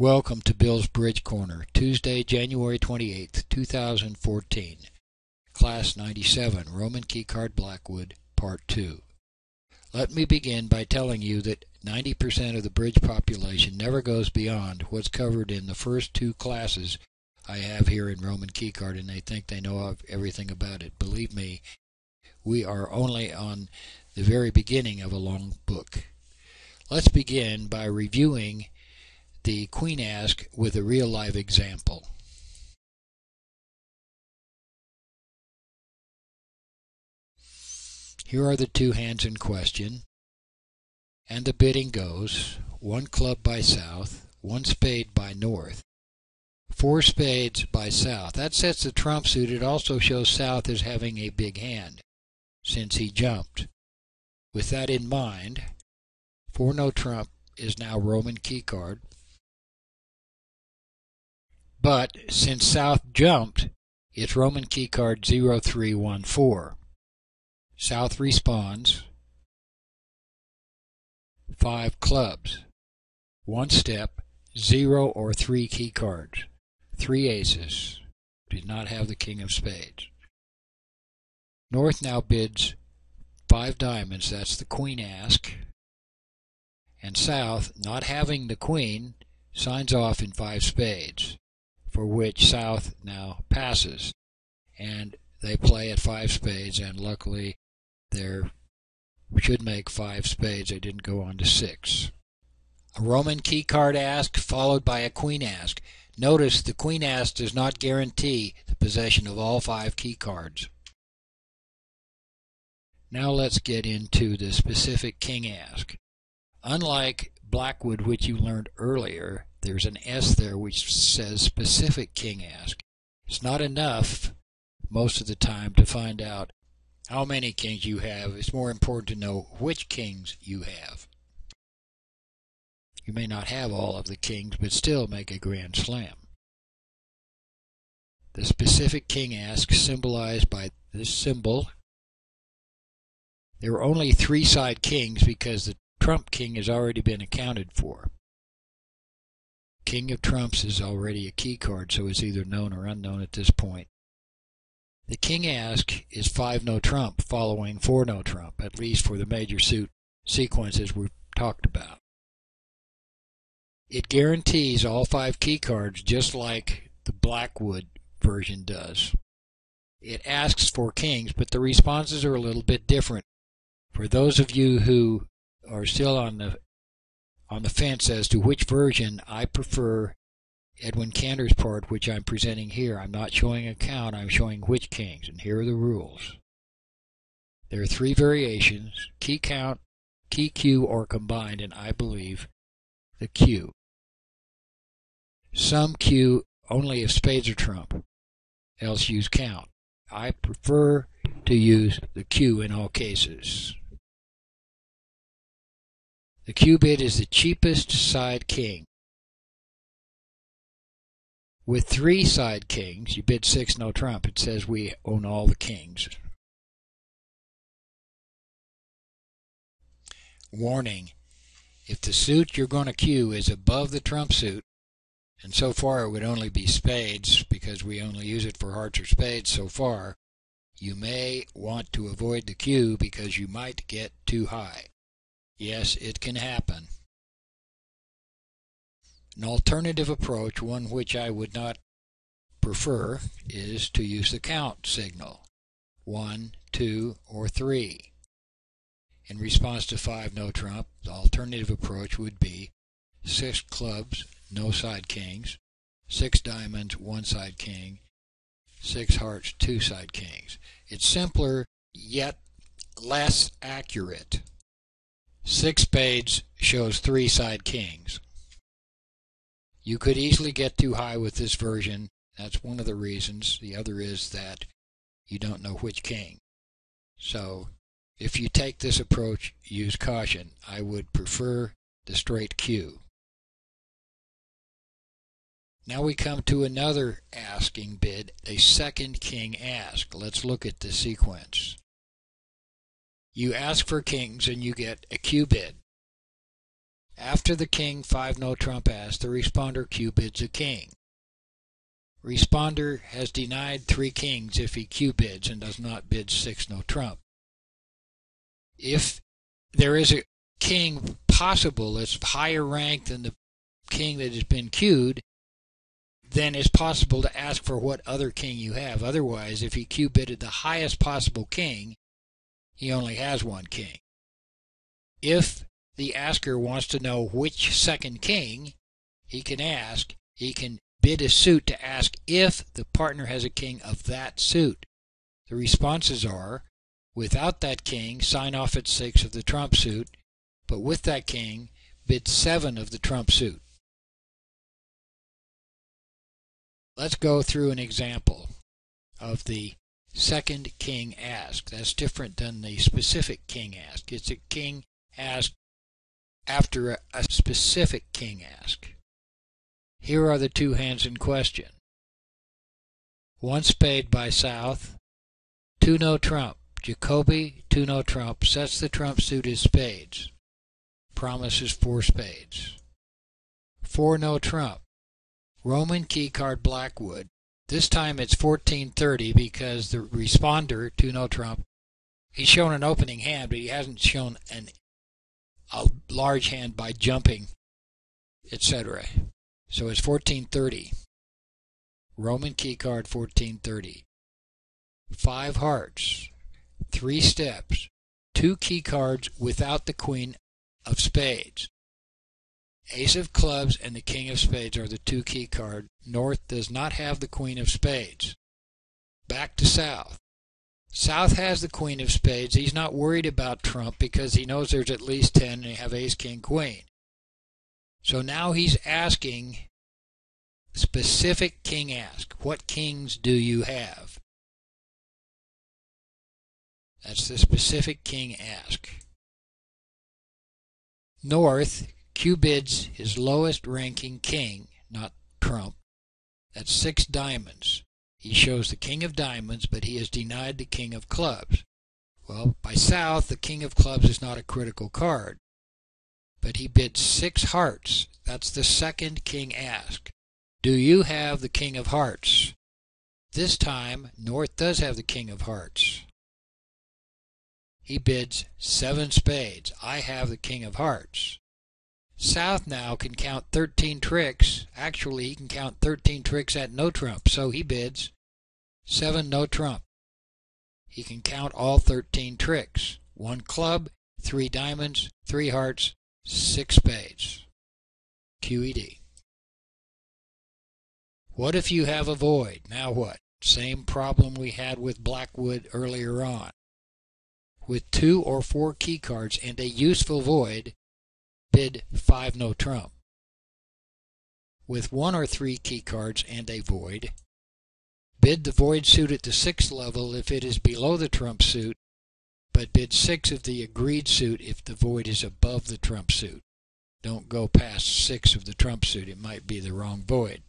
Welcome to Bill's Bridge Corner, Tuesday, January 28th, 2014. Class 97, Roman Keycard Blackwood, Part 2. Let me begin by telling you that 90% of the bridge population never goes beyond what's covered in the first two classes I have here in Roman Keycard, and they think they know everything about it. Believe me, we are only on the very beginning of a long book. Let's begin by reviewing the Queen Ask with a real-life example. Here are the two hands in question, and the bidding goes: one club by south, one spade by north, four spades by south. That sets the trump suit. It also shows south as having a big hand, since he jumped. With that in mind, 4 no trump is now Roman Keycard. But since south jumped, it's Roman Keycard 0314. South responds 5 clubs, 1 step, 0 or 3 key cards, 3 aces, did not have the king of spades. North now bids 5 diamonds, that's the Queen Ask, and south, not having the queen, signs off in 5 spades, for which south now passes, and they play at 5 spades, and luckily they should make 5 spades. They didn't go on to 6. A Roman Keycard Ask followed by a Queen Ask. Notice the Queen Ask does not guarantee the possession of all 5 key cards. Now let's get into the specific King Ask. Unlike Blackwood, which you learned earlier, there's an S there which says specific King Ask. It's not enough most of the time to find out how many kings you have. It's more important to know which kings you have. You may not have all of the kings, but still make a grand slam. The specific King Ask symbolized by this symbol. There are only 3 side kings because the trump king has already been accounted for. King of trumps is already a key card, so it's either known or unknown at this point. The King Ask is 5 no trump following 4 no trump, at least for the major suit sequences we've talked about. It guarantees all 5 key cards just like the Blackwood version does. It asks for kings, but the responses are a little bit different. For those of you who are still on the fence as to which version, I prefer Edwin Cantor's part, which I'm presenting here. I'm not showing a count, I'm showing which kings, and here are the rules. There are 3 variations: key count, key Q, or combined, and I believe the Q. Some Q only if spades are trump, else use count. I prefer to use the Q in all cases. The Q bid is the cheapest side king. With 3 side kings, you bid 6 no trump. It says we own all the kings. Warning: if the suit you're going to Q is above the trump suit, and so far it would only be spades because we only use it for hearts or spades so far, you may want to avoid the Q because you might get too high. Yes, it can happen. An alternative approach, one which I would not prefer, is to use the count signal: 1, 2, or 3. In response to 5 no trump, the alternative approach would be 6 clubs, no side kings, 6 diamonds, 1 side king, 6 hearts, 2 side kings. It's simpler, yet less accurate. 6 spades shows 3 side kings. You could easily get too high with this version. That's one of the reasons. The other is that you don't know which king. So if you take this approach, use caution. I would prefer the straight Q. Now we come to another asking bid, a second King Ask. Let's look at the sequence. You ask for kings and you get a Q bid. After the king 5 no trump asked, the responder Q bids a king. Responder has denied 3 kings if he Q bids and does not bid 6 no trump. If there is a king possible that's higher ranked than the king that has been queued, then it's possible to ask for what other king you have. Otherwise, if he Q bidded the highest possible king, he only has 1 king. If the asker wants to know which second king, he can bid a suit to ask if the partner has a king of that suit. The responses are, without that king, sign off at 6 of the trump suit, but with that king, bid 7 of the trump suit. Let's go through an example of the second king ask. That's different than the specific king ask. It's a king ask after a specific king ask. Here are the 2 hands in question. 1 spade by South, 2 no trump. Jacoby, 2 no trump, sets the trump suit as spades. Promises 4 spades. 4 no trump. Roman key card Blackwood. This time it's 1430 because the responder, 2 no trump, he's shown an opening hand, but he hasn't shown a large hand by jumping, etc. So it's 1430. Roman key card 1430. 5 hearts, 3 steps, 2 key cards without the queen of spades. Ace of clubs and the king of spades are the 2 key cards. North does not have the queen of spades. Back to South. South has the queen of spades. He's not worried about trump because he knows there's at least 10 and they have ace, king, queen. So now he's asking specific king ask. What kings do you have? That's the specific king ask. North Q bids his lowest ranking king, not trump. That's 6 diamonds. He shows the king of diamonds, but he has denied the king of clubs. Well, by South, the king of clubs is not a critical card. But he bids 6 hearts. That's the second king ask. Do you have the king of hearts? This time, North does have the king of hearts. He bids 7 spades. I have the king of hearts. South now can count 13 tricks. Actually, he can count 13 tricks at no trump, so he bids 7 no trump. He can count all 13 tricks. 1 club, 3 diamonds, 3 hearts, 6 spades. QED. What if you have a void? Now what? Same problem we had with Blackwood earlier on. With 2 or 4 key cards and a useful void, bid 5 no trump. With 1 or 3 key cards and a void, bid the void suit at the 6th level if it is below the trump suit, but bid 6 of the agreed suit if the void is above the trump suit. Don't go past 6 of the trump suit. It might be the wrong void.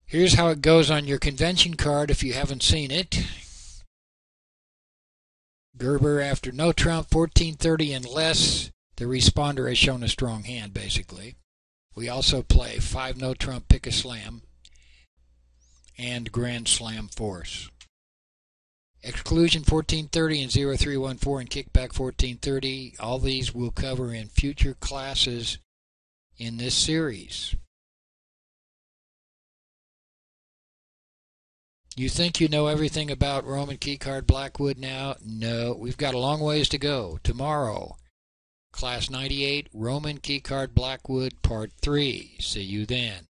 Here's how it goes on your convention card if you haven't seen it. Gerber after no trump, 1430 and less. The responder has shown a strong hand, basically. We also play 5 no trump, pick a slam, and grand slam force. Exclusion 1430 and 0314 and kickback 1430. All these we'll cover in future classes in this series. You think you know everything about Roman keycard Blackwood now? No, we've got a long ways to go. Tomorrow, Class 98, Roman keycard Blackwood, Part 3. See you then.